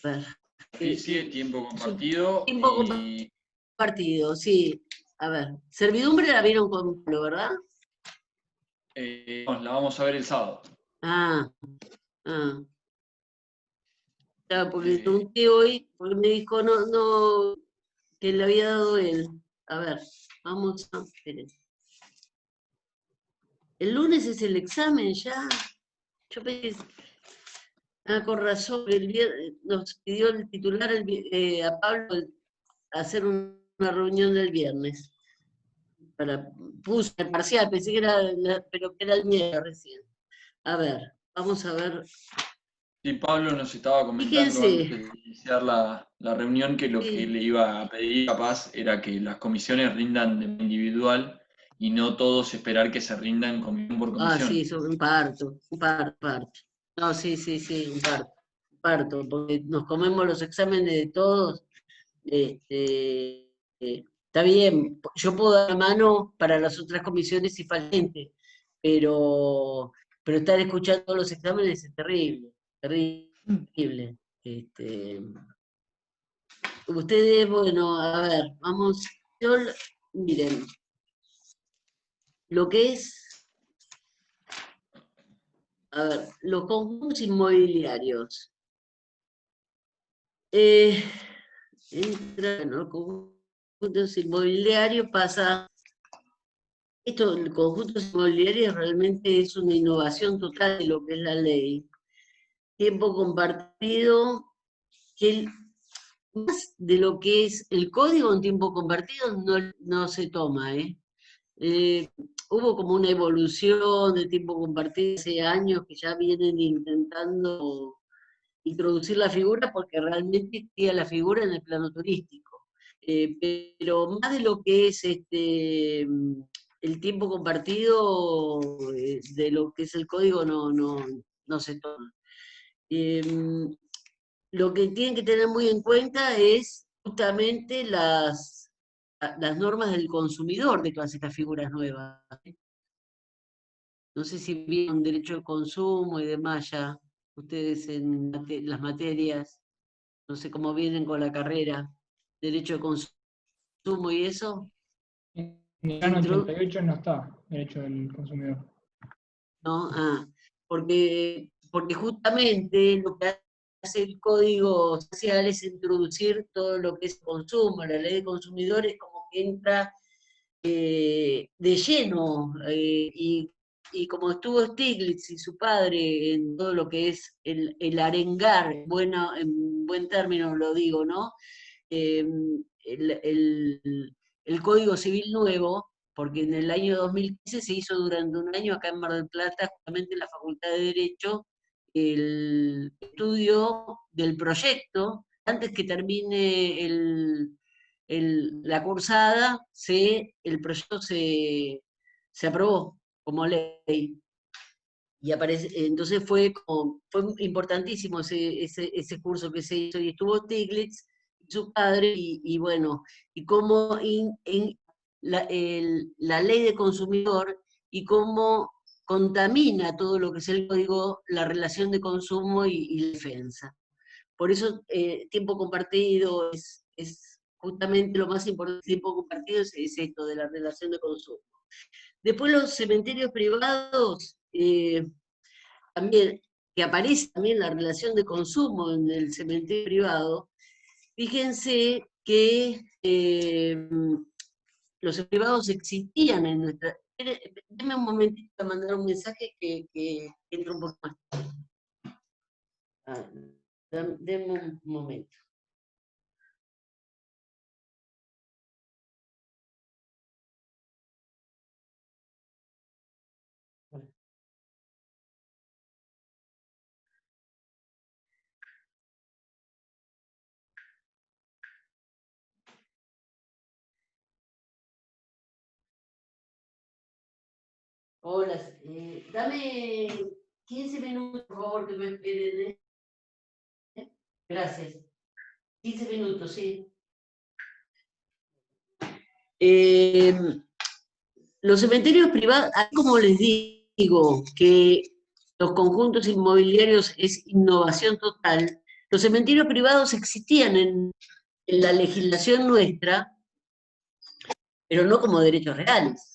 a ver, Superficie, tiempo compartido tiempo y. compartido, sí. A ver, servidumbre la vieron con Pablo, ¿verdad? La vamos a ver el sábado. Ah, claro, porque le Eh, pregunté hoy, porque me dijo no, que le había dado él. A ver, vamos a. Esperen. El lunes es el examen ya. Yo pensé, con razón, el viernes nos pidió el titular a Pablo hacer una reunión del viernes. Puse el parcial, pensé que era, pero que era el miércoles recién. A ver, vamos a ver. Sí, Pablo nos estaba comentando Fíjense. antes de iniciar la reunión que lo que le iba a pedir capaz era que las comisiones rindan de manera individual y no todos esperar que se rindan comisión por comisión. Sí, sobre un parto. No, sí, un parto, porque nos comemos los exámenes de todos. Está bien, yo puedo dar la mano para las otras comisiones si falta gente, pero estar escuchando los exámenes es terrible, terrible. Ustedes, bueno, a ver, vamos, miren, lo que es, a ver, los conjuntos inmobiliarios. Entra, ¿no? Conjuntos inmobiliarios pasa. Esto, el conjuntos inmobiliarios realmente es una innovación total de lo que es la ley. Tiempo compartido, que más de lo que es el código en tiempo compartido no se toma, hubo como una evolución de tiempo compartido hace años que ya vienen intentando introducir la figura porque realmente existía la figura en el plano turístico. Pero más de lo que es el tiempo compartido, de lo que es el código no se toma. Lo que tienen que tener muy en cuenta es justamente las normas del consumidor de todas estas figuras nuevas. No sé si vieron derecho al consumo y demás ya, ustedes en las materias, no sé cómo vienen con la carrera, derecho al consumo y eso. En el año 88 no está derecho del consumidor. ¿No? Porque justamente lo que hace el Código Social es introducir todo lo que es consumo, la ley de consumidores como que entra de lleno, y como estuvo Stiglitz y su padre en todo lo que es el arengar, bueno, en buen término lo digo, ¿no? El Código Civil nuevo, porque en el año 2015 se hizo durante un año acá en Mar del Plata, justamente en la Facultad de Derecho, el estudio del proyecto, antes que termine la cursada, el proyecto se aprobó como ley. Y entonces fue importantísimo ese curso que se hizo, y estuvo Stiglitz y su padre, y bueno, y cómo la ley de consumidor y cómo contamina todo lo que es el código, la relación de consumo y defensa. Por eso tiempo compartido es justamente lo más importante. Tiempo compartido es esto de la relación de consumo. Después los cementerios privados, también, que aparece también la relación de consumo en el cementerio privado. Fíjense que los privados existían en nuestra... Denme un momentito para mandar un mensaje que entra un poco más. Denme un momento. Hola, dame 15 minutos, por favor, que me esperen. Gracias. 15 minutos, sí. Los cementerios privados, como les digo, que los conjuntos inmobiliarios es innovación total, los cementerios privados existían en la legislación nuestra, pero no como derechos reales.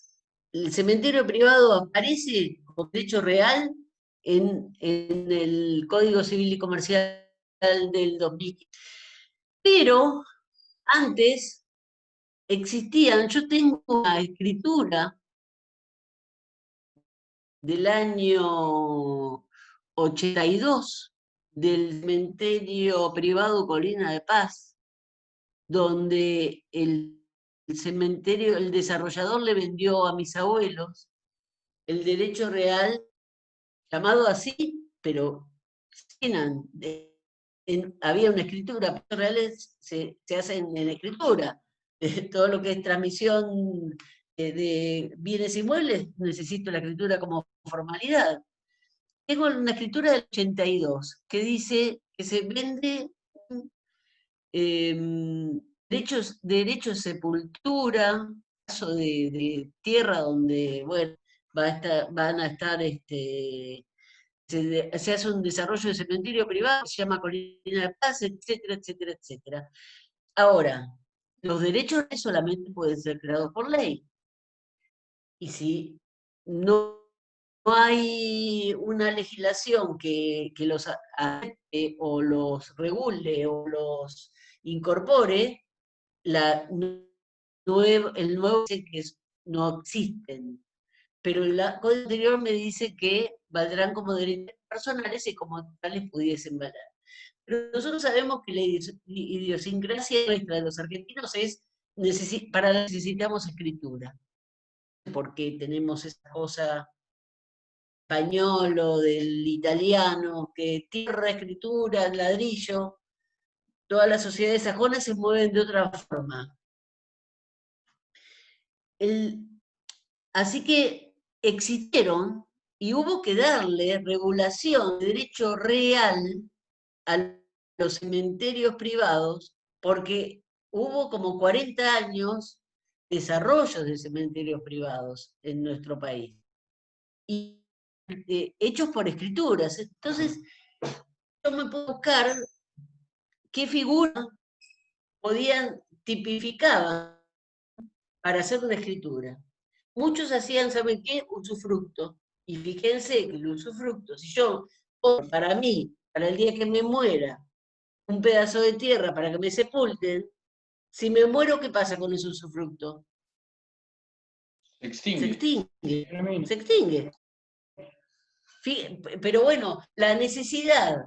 El cementerio privado aparece como derecho real en el Código Civil y Comercial del 2015. Pero antes existían, yo tengo una escritura del año 82 del cementerio privado Colina de Paz, donde el cementerio, el desarrollador le vendió a mis abuelos el derecho real, llamado así, pero había una escritura, los reales se hacen en escritura. Todo lo que es transmisión de bienes inmuebles, necesito la escritura como formalidad. Tengo una escritura del 82 que dice que se vende derecho de sepultura, caso de tierra donde, bueno, van a estar, se hace un desarrollo de cementerio privado, se llama Colina de Paz, etcétera, etcétera, etcétera. Ahora, los derechos solamente pueden ser creados por ley. Y si no hay una legislación que los acepte o los regule o los incorpore, el nuevo dice que no existen. Pero el código anterior me dice que valdrán como derechos personales y como tales pudiesen valer. Pero nosotros sabemos que la idiosincrasia nuestra de los argentinos es, necesitamos escritura, porque tenemos esa cosa español o del italiano, que tierra, escritura, ladrillo, todas las sociedades sajonas se mueven de otra forma. Así que existieron y hubo que darle regulación de derecho real a los cementerios privados, porque hubo como 40 años desarrollo de cementerios privados en nuestro país. Y hechos por escrituras. Entonces, yo me puedo buscar qué figuras tipificaban para hacer una escritura. Muchos hacían, ¿saben qué? Usufructo. Y fíjense que el usufructo, si yo, para mí, para el día que me muera, un pedazo de tierra para que me sepulten, si me muero, ¿qué pasa con ese usufructo? Se extingue. Se extingue. Se extingue. Pero bueno, la necesidad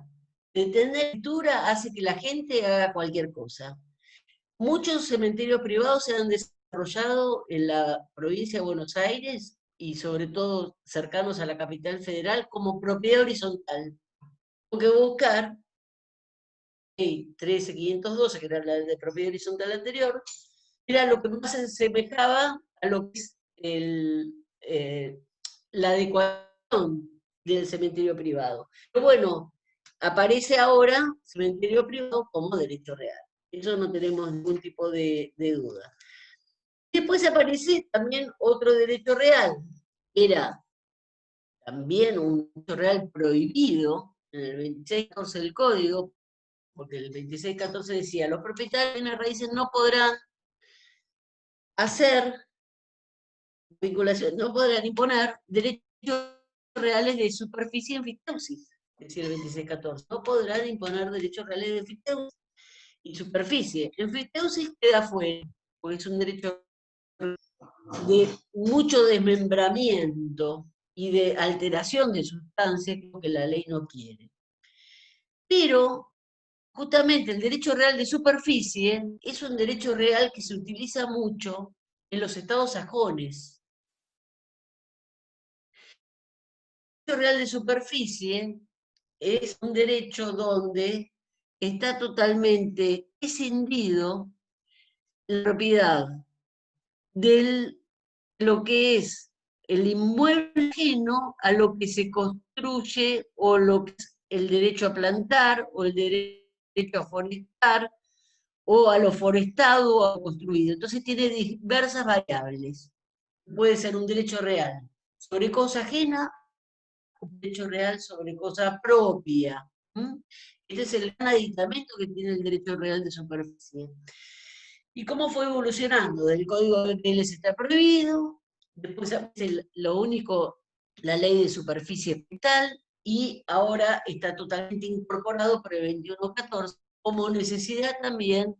de tener escritura hace que la gente haga cualquier cosa. Muchos cementerios privados se han desarrollado en la provincia de Buenos Aires y sobre todo cercanos a la capital federal como propiedad horizontal. Tengo que buscar 13512, que era la de propiedad horizontal anterior, era lo que más se asemejaba a lo que es la adecuación del cementerio privado. Pero bueno, aparece ahora cementerio privado como derecho real. Eso no tenemos ningún tipo de duda. Después aparece también otro derecho real, era también un derecho real prohibido en el 2614 del Código, porque el 2614 decía, los propietarios de bienes raíces no podrán hacer vinculación, no podrán imponer derechos reales de superficie en ficteusis, decía el 2614, no podrán imponer derechos reales de ficteusis y superficie. En ficteusis queda fuera, porque es un derecho de mucho desmembramiento y de alteración de sustancias que la ley no quiere. Pero justamente el derecho real de superficie es un derecho real que se utiliza mucho en los estados sajones. El derecho real de superficie es un derecho donde está totalmente escindido la propiedad de lo que es el inmueble ajeno a lo que se construye o lo que es el derecho a plantar o el derecho a forestar o a lo forestado o a lo construido. Entonces tiene diversas variables. Puede ser un derecho real sobre cosa ajena, un derecho real sobre cosa propia. Este es el gran aditamento que tiene el derecho real de superficie. ¿Y cómo fue evolucionando? Del Código de Bienes está prohibido, después lo único, la ley de superficie vital, y ahora está totalmente incorporado por el 2114 como necesidad también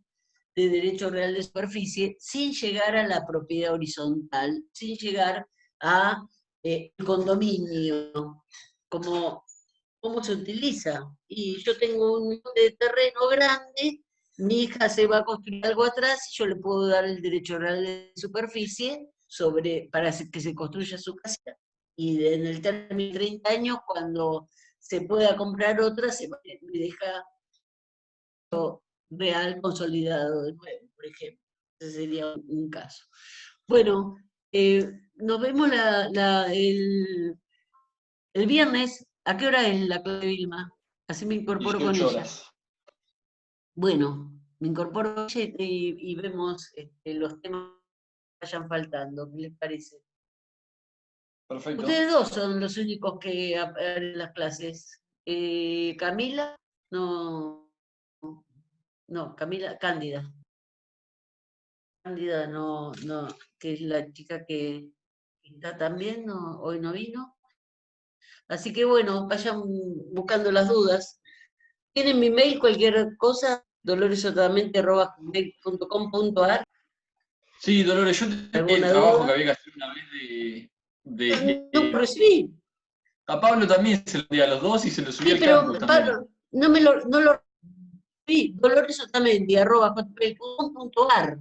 de derecho real de superficie, sin llegar a la propiedad horizontal, sin llegar a el condominio, cómo se utiliza. Y yo tengo un terreno grande, mi hija se va a construir algo atrás y yo le puedo dar el derecho real de superficie para que se construya su casa. Y en el término de 30 años, cuando se pueda comprar otra, me deja real consolidado de nuevo, por ejemplo. Ese sería un caso. Bueno, nos vemos el viernes. ¿A qué hora es la clase, Vilma? Así me incorporo con 18 ella. horas. Bueno, me incorporo con ella y vemos los temas que vayan faltando. ¿Qué les parece? Perfecto. Ustedes dos son los únicos que en las clases. Camila, no, Camila, Cándida. Cándida no, que es la chica que está también, hoy no vino. Así que bueno, vayan buscando las dudas. ¿Tienen mi mail, cualquier cosa? doloresotamente@gmail.com.ar. Sí, Dolores, yo te el ¿Alguna trabajo duda? que había que hacer una vez No lo recibí. a Pablo también se lo di a los dos y se lo subí Sí, al pero campus también. Pablo, no lo recibí. doloresotamendi@hotmail.com.ar.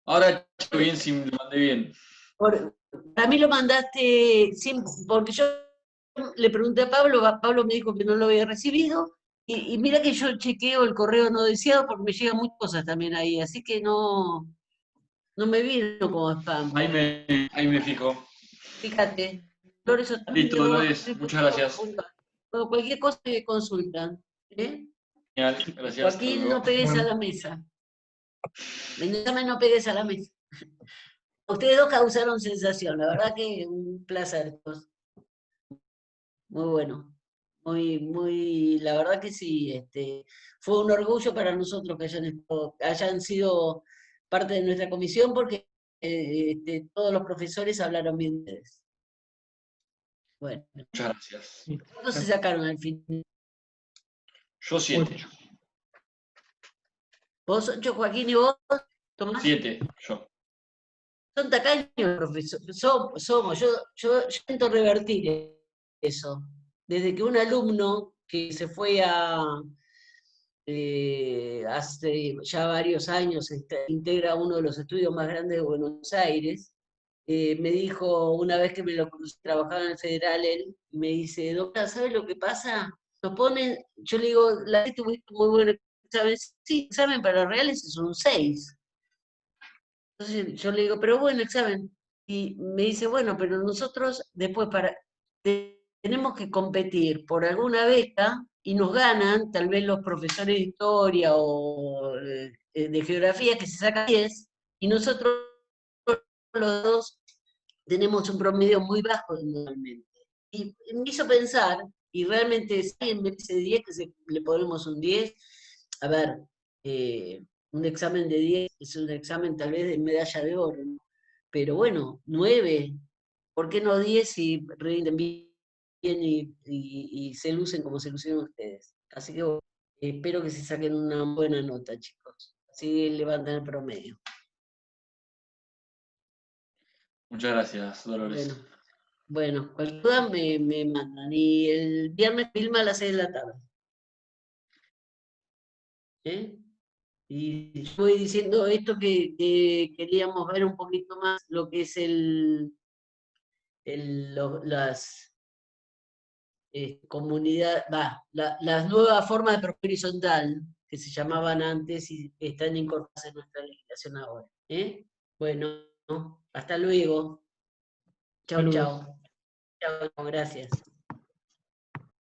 Ahora checo bien si lo mandé bien. Para mí lo mandaste, porque yo le pregunté a Pablo, Pablo me dijo que no lo había recibido, y mira que yo chequeo el correo no deseado porque me llegan muchas cosas también ahí, así que no me vino como spam. Ahí me fijo. Fíjate, Listo, Dolores, muchas gracias. Bueno, cualquier cosa que consultan. ¿Eh? Genial, gracias. Hasta Joaquín, luego. no pegues a Bueno. la mesa. Mendoza, no pegues a la mesa. Ustedes dos causaron sensación, la verdad que un placer. Muy bueno. La verdad que sí, fue un orgullo para nosotros que hayan sido parte de nuestra comisión porque todos los profesores hablaron bien de ustedes. Bueno, Muchas gracias. Sí, ¿cuántos se sacaron al fin? Yo 7. 8. ¿Vos 8, Joaquín, y vos, Tomás? 7, yo. Son tacaños, profesor. Somos. Yo intento revertir eso. Desde que un alumno que se fue hace ya varios años, integra uno de los estudios más grandes de Buenos Aires, me dijo una vez que me lo crucé, trabajaba en el Federal, él me dice, doctora, ¿sabes lo que pasa? Nos ponen, yo le digo, la vez tuviste muy buen examen, sí, examen para reales es un 6. Entonces yo le digo, pero bueno, examen. Y me dice, bueno, pero nosotros después tenemos que competir por alguna beca y nos ganan tal vez los profesores de historia o de geografía que se sacan 10 y nosotros los dos tenemos un promedio muy bajo normalmente. Y me hizo pensar, y realmente si alguien me dice 10, le ponemos un 10, a ver, un examen de 10 es un examen tal vez de medalla de oro, ¿no? Pero bueno, 9, ¿por qué no 10 si rinden bien y se lucen como se lucieron ustedes? Así que bueno, espero que se saquen una buena nota, chicos. Así levantan el promedio. Muchas gracias, Dolores. Bueno, cualquier duda me mandan. Y el viernes filma a las 6 de la tarde. ¿Eh? Y yo voy diciendo esto que queríamos ver un poquito más lo que es las comunidades, las nuevas formas de propiedad horizontal que se llamaban antes y están incorporadas en nuestra legislación ahora. ¿Eh? Bueno, hasta luego. Chau, Saludos. chau. Chau, gracias.